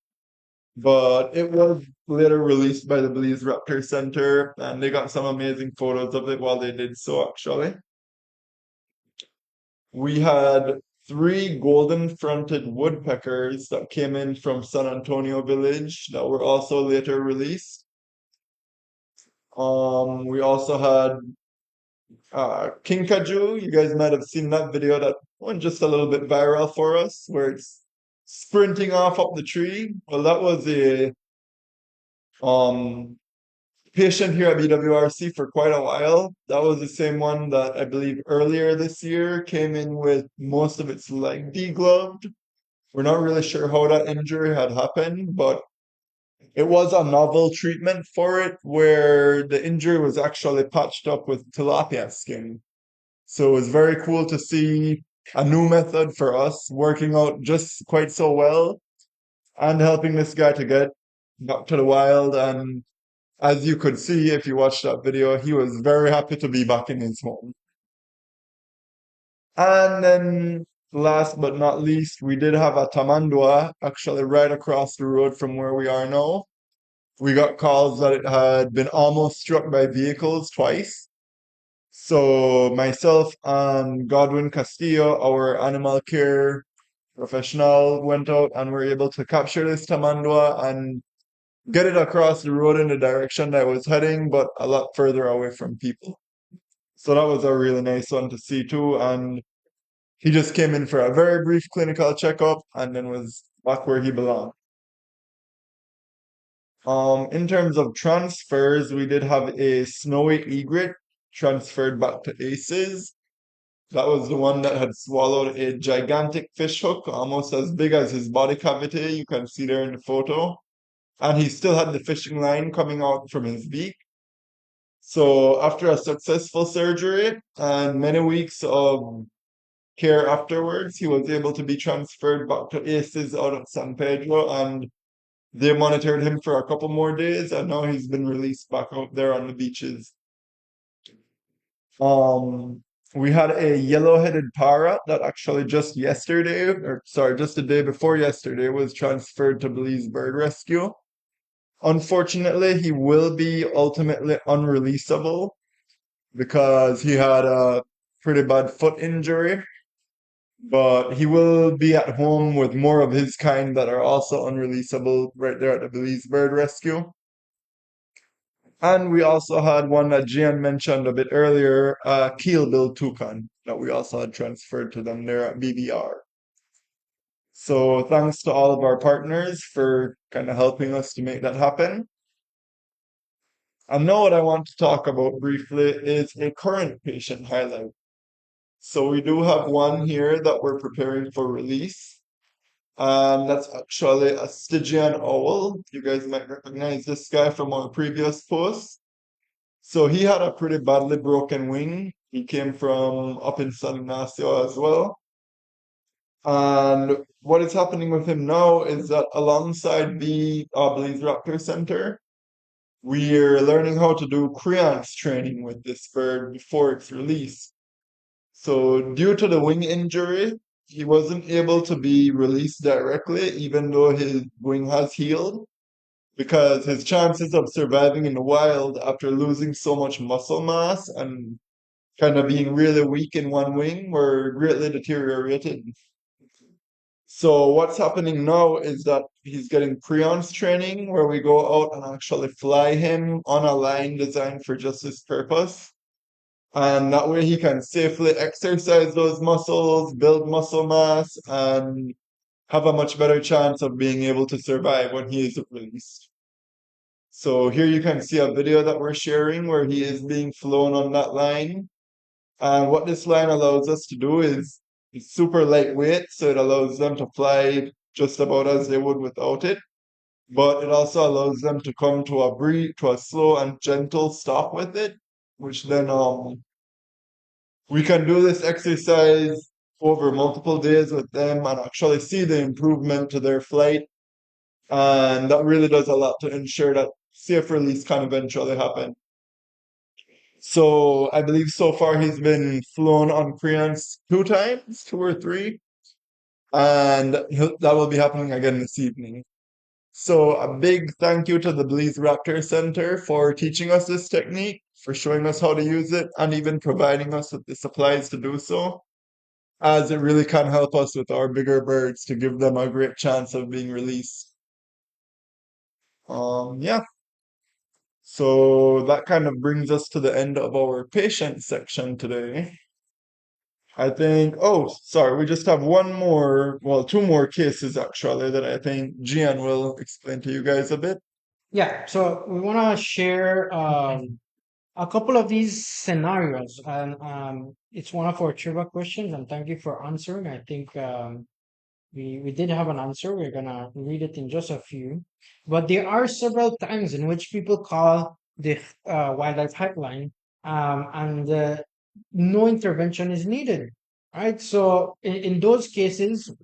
But it was later released by the Belize Raptor Center, and they got some amazing photos of it while they did so, actually. We had three golden fronted woodpeckers that came in from San Antonio Village that were also later released. We also had Kinkajou. You guys might have seen that video that went just a little bit viral for us, where it's sprinting off up the tree. Well, that was a um patient here at BWRC for quite a while. That was the same one that I believe earlier this year came in with most of its leg degloved. We're not really sure how that injury had happened, but it was a novel treatment for it where the injury was actually patched up with tilapia skin. So it was very cool to see a new method for us working out just quite so well and helping this guy to get back to the wild. And as you could see if you watched that video, he was very happy to be back in his home. And then last but not least, we did have a tamandua actually right across the road from where we are now. We got calls that it had been almost struck by vehicles twice. So myself and Godwin Castillo, our animal care professional, went out and were able to capture this tamandua and get it across the road in the direction that I was heading, but a lot further away from people. So that was a really nice one to see too. And he just came in for a very brief clinical checkup and then was back where he belonged. In terms of transfers, we did have a snowy egret transferred back to ACEs. That was the one that had swallowed a gigantic fish hook, almost as big as his body cavity. You can see there in the photo. And he still had the fishing line coming out from his beak. So after a successful surgery and many weeks of care afterwards, he was able to be transferred back to ACEs out of San Pedro, and they monitored him for a couple more days, and now he's been released back out there on the beaches. We had a yellow-headed parrot that actually just yesterday, or sorry, just the day before yesterday, was transferred to Belize Bird Rescue. Unfortunately, he will be ultimately unreleasable because he had a pretty bad foot injury. But he will be at home with more of his kind that are also unreleasable right there at the Belize Bird Rescue. And we also had one that Gian mentioned a bit earlier, Keel Bill Toucan, that we also had transferred to them there at BBR. So thanks to all of our partners for kind of helping us to make that happen. And now what I want to talk about briefly is a current patient highlight. So we do have one here that we're preparing for release. And that's actually a Stygian owl. You guys might recognize this guy from our previous post. So he had a pretty badly broken wing. He came from up in San Ignacio as well. And what is happening with him now is that alongside the Blaze Raptor Center, we're learning how to do creance training with this bird before it's released. So due to the wing injury, he wasn't able to be released directly, even though his wing has healed, because his chances of surviving in the wild after losing so much muscle mass and kind of being really weak in one wing were greatly deteriorated. So what's happening now is that he's getting pre-ons training where we go out and actually fly him on a line designed for just this purpose. And that way he can safely exercise those muscles, build muscle mass, and have a much better chance of being able to survive when he is released. So here you can see a video that we're sharing where he is being flown on that line. And what this line allows us to do is it's super lightweight, so it allows them to fly just about as they would without it. But it also allows them to come to a slow and gentle stop with it, which then we can do this exercise over multiple days with them and actually see the improvement to their flight. And that really does a lot to ensure that safe release can eventually happen. So I believe so far he's been flown on Creance 2 times, 2 or 3, and that will be happening again this evening. So a big thank you to the Bleeze Raptor Center for teaching us this technique, for showing us how to use it, and even providing us with the supplies to do so, as it really can help us with our bigger birds to give them a great chance of being released. Yeah. So that kind of brings us to the end of our patient section today. I think, oh, sorry, we just have one more, well, two more cases actually that I think Gian will explain to you guys a bit. Yeah, so we want to share a couple of these scenarios, and it's one of our trivia questions, and thank you for answering. I think we did have an answer. We're gonna read it in just a few, but there are several times in which people call the wildlife helpline, and no intervention is needed, right? So in those cases,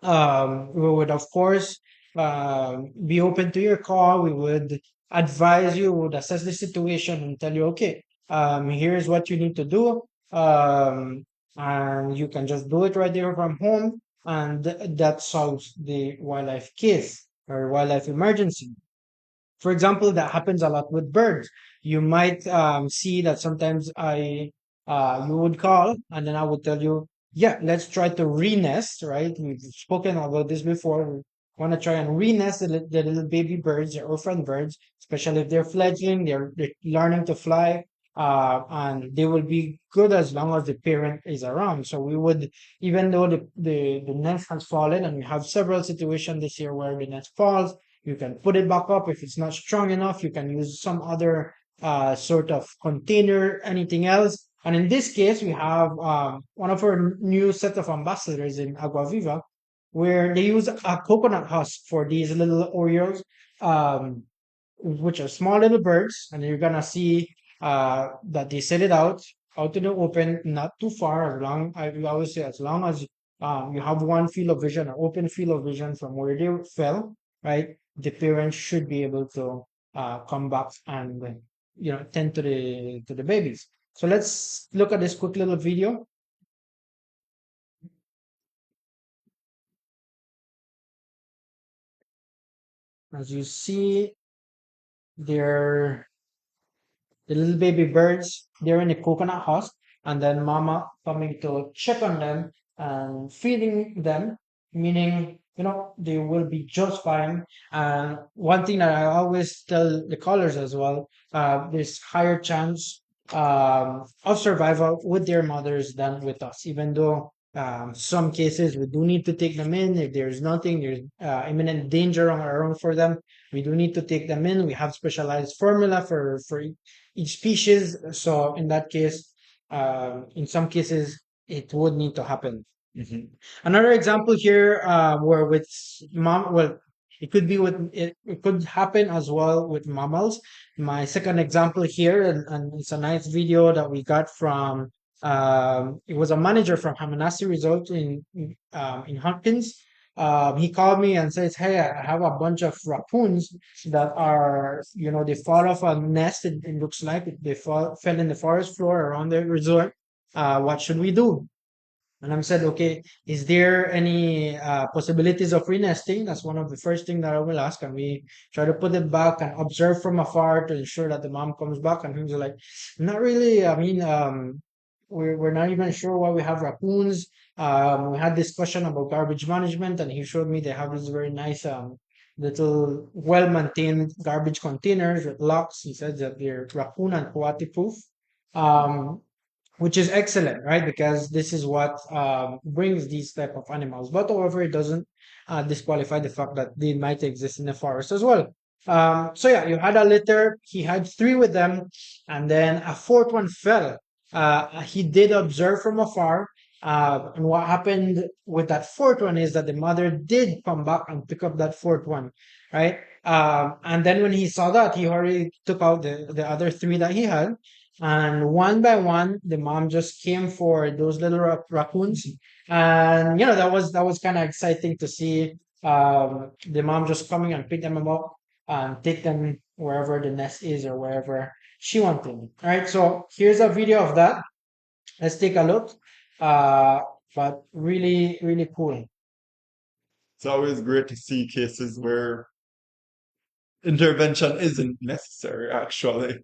we would, of course, be open to your call. We would advise you, would assess the situation and tell you, okay, here's what you need to do. And you can just do it right there from home. And that solves the wildlife case or wildlife emergency. For example, that happens a lot with birds. You might see that sometimes you would call and then I would tell you, yeah, let's try to re-nest, right? We've spoken about this before. We want to try and re-nest the little baby birds, the orphan birds, especially if they're fledgling, they're learning to fly, and they will be good as long as the parent is around. So we would, even though the nest has fallen, and we have several situations this year where the nest falls, you can put it back up. If it's not strong enough, you can use some other sort of container, anything else. And in this case, we have one of our new set of ambassadors in Agua Viva, where they use a coconut husk for these little Oreos, um, which are small little birds. And you're gonna see that they set it out in the open, not too far. As long I always say, as long as you have one field of vision, an open field of vision from where they fell, right? The parents should be able to come back and tend to the babies. So let's look at this quick little video. As you see, they're the little baby birds. They're in a coconut husk, and then mama coming to check on them and feeding them, meaning they will be just fine. And one thing that I always tell the callers as well, there's higher chance of survival with their mothers than with us, even though Some cases we do need to take them in. If there's nothing, there's imminent danger on our own for them, we do need to take them in. We have specialized formula for each species. So in that case, in some cases, it would need to happen. Mhm. Another example here, where with well, it could be it could happen as well with mammals. My second example here, and it's a nice video that we got from, it was a manager from Hamanasi Resort in Hopkins. He called me and says, "Hey, I have a bunch of raccoons that are, they fall off a nest. It looks like they fell in the forest floor around the resort. What should we do?" And I said, okay, is there any possibilities of renesting? That's one of the first thing that I will ask. And we try to put it back and observe from afar to ensure that the mom comes back. And he was like, not really. I mean, we're not even sure why we have raccoons. We had discussion about garbage management, and he showed me they have these very nice little well-maintained garbage containers with locks. He said that they're raccoon and coati proof. Um, which is excellent, right? Because this is what brings these type of animals. But however, it doesn't disqualify the fact that they might exist in the forest as well. So yeah, you had a litter. He had three with them, and then a fourth one fell. He did observe from afar. And what happened with that fourth one is that the mother did come back and pick up that fourth one, right? And then when he saw that, he already took out the other three that he had, and one by one the mom just came for those little raccoons. And that was kind of exciting to see, the mom just coming and pick them up and take them wherever the nest is or wherever she wanted. All right, so here's a video of that. Let's take a look. But really really cool. It's always great to see cases where intervention isn't necessary, actually.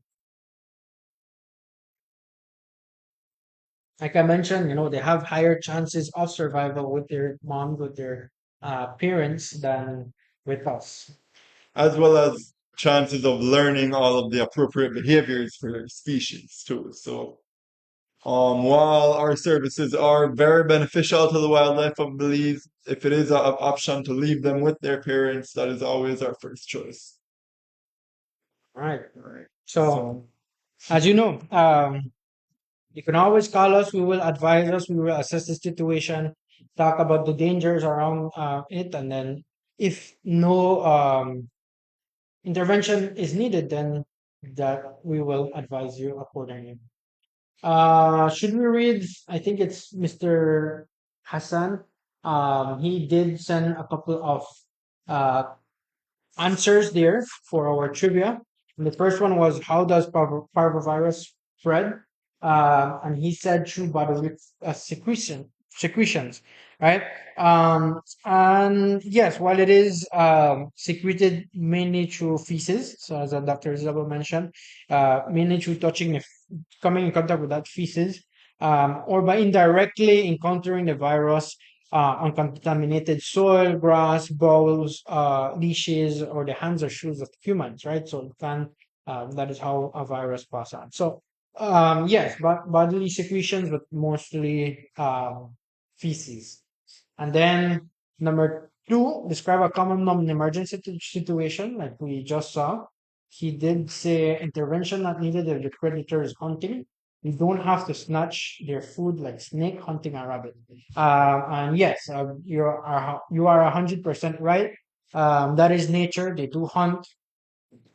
Like I mentioned, they have higher chances of survival with their mom, with their parents, than with us. As well as chances of learning all of the appropriate behaviors for their species too. So, while our services are very beneficial to the wildlife, I believe if it is an option to leave them with their parents, that is always our first choice. Right. Right. So, as you know, you can always call us. We will advise us. We will assess the situation, talk about the dangers around it, and then if no intervention is needed, then that we will advise you accordingly. Should we read? I think it's Mr. Hassan. He did send a couple of uh, answers there for our trivia. And the first one was, how does parvovirus spread? And he said through bodily secretions, right? And yes, while it is secreted mainly through feces, so as Dr. Isabel mentioned, mainly through coming in contact with that feces, or by indirectly encountering the virus on contaminated soil, grass, bowls, leashes, or the hands or shoes of humans, right? So that is how a virus passes on. So yes, but bodily secretions, but mostly feces. And then number two, describe a common non-emergency situation like we just saw. He did say intervention not needed if the predator is hunting. You don't have to snatch their food like snake hunting a rabbit. And yes, you are 100% right. That is nature. They do hunt,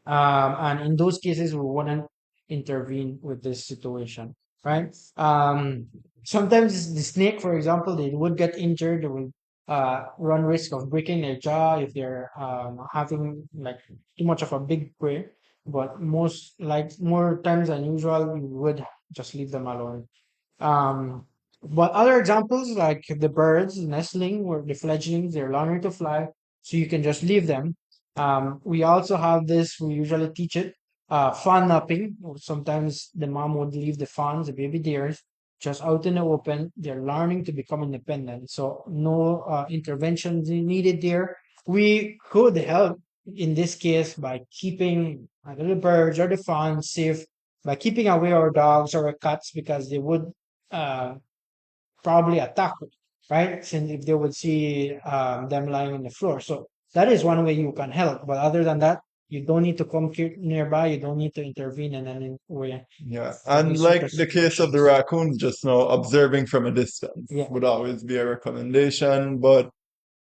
and in those cases, we wouldn't intervene with this situation, right? Sometimes the snake, for example, they would get injured. They will run risk of breaking their jaw if they're having like too much of a big prey. But more times than usual, we would just leave them alone. Um, but other examples like the birds nestling or the fledglings, they're learning to fly, so you can just leave them. We also have this, we usually teach it, fawn napping. Sometimes the mom would leave the fawns, the baby deers, just out in the open. They're learning to become independent. So no interventions needed there. We could help in this case by keeping the little birds or the fawns safe, by keeping away our dogs or our cats because they would uh, probably attack right? Since if they would see them lying on the floor. So that is one way you can help. But other than that, you don't need to come nearby. You don't need to intervene in any way. Yeah. For And these like the case of the situations. raccoons just now, observing from a distance Yeah. would always be a recommendation. But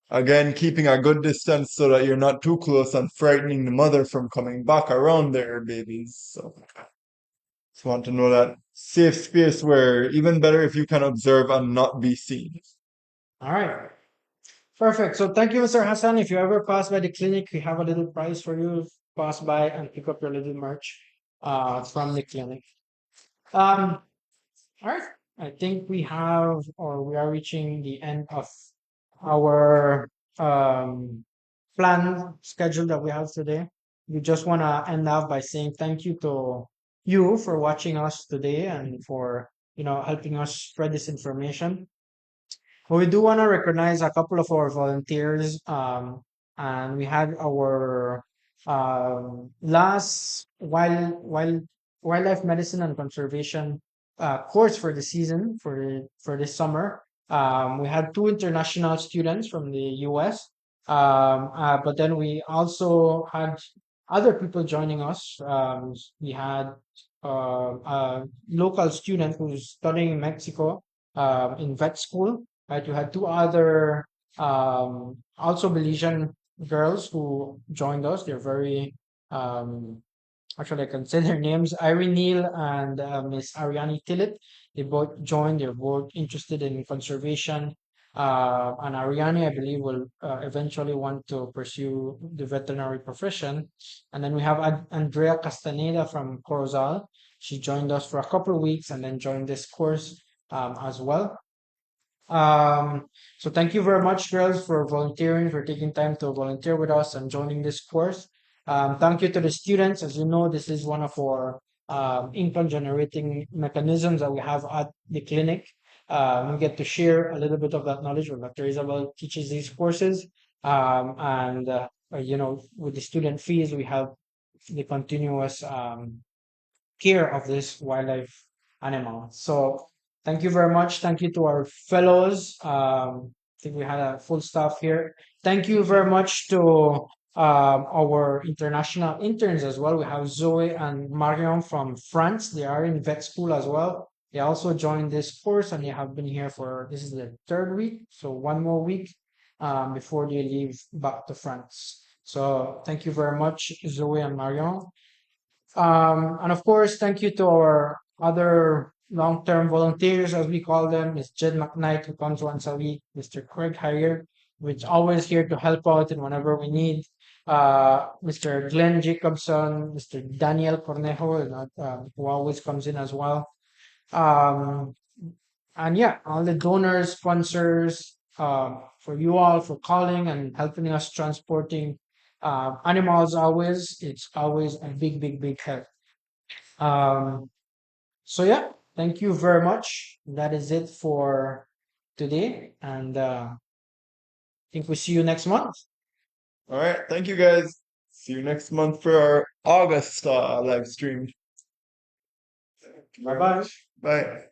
again, keeping a good distance so that you're not too close and frightening the mother from coming back around their babies. So just want to know that safe space where even better if you can observe and not be seen. All right. Perfect. So thank you, Mr. Hassan. If you ever pass by the clinic, we have a little prize for you. Pass by and pick up your little merch from the clinic. All right. I think we have, or we are reaching the end of our plan schedule that we have today. We just want to end off by saying thank you to you for watching us today and for helping us spread this information. But we do want to recognize a couple of our volunteers, and we had our last wildlife medicine and conservation course for the season for this summer. We had two international students from the U.S., but then we also had other people joining us. We had a local student who's studying in Mexico in vet school. Right, you had two other also Belizean girls who joined us. They're very actually I can say their names, Irene Neal and Miss Ariane Tillet. They both joined. They're both interested in conservation. And Ariane, I believe, will eventually want to pursue the veterinary profession. And then we have Andrea Castaneda from Corozal. She joined us for a couple of weeks and then joined this course as well. Um, so thank you very much, girls, for volunteering, for taking time to volunteer with us and joining this course. Thank you to the students. As you know, this is one of our income generating mechanisms that we have at the clinic. We get to share a little bit of that knowledge when Dr. Isabel teaches these courses. And with the student fees, we have the continuous care of this wildlife animal. So thank you very much. Thank you to our fellows. I think we had a full staff here. Thank you very much to our international interns as well. We have Zoe and Marion from France. They are in vet school as well. They also joined this course and they have been here for this is the third week, so one more week before they leave back to France. So thank you very much, Zoe and Marion. And of course, thank you to our other long-term volunteers, as we call them, Ms. Jed McKnight, who comes once a week, Mr. Craig Hire, which always here to help out in whenever we need, Mr. Glenn Jacobson, Mr. Daniel Cornejo, who always comes in as well. Um, and yeah, all the donors, sponsors, for you all for calling and helping us transporting animals always. It's always a big, big, big help. Um, so yeah, thank you very much. That is it for today, and I think we see you next month. All right. Thank you guys. See you next month for our August live stream. Thank you Bye very bye. much. Bye.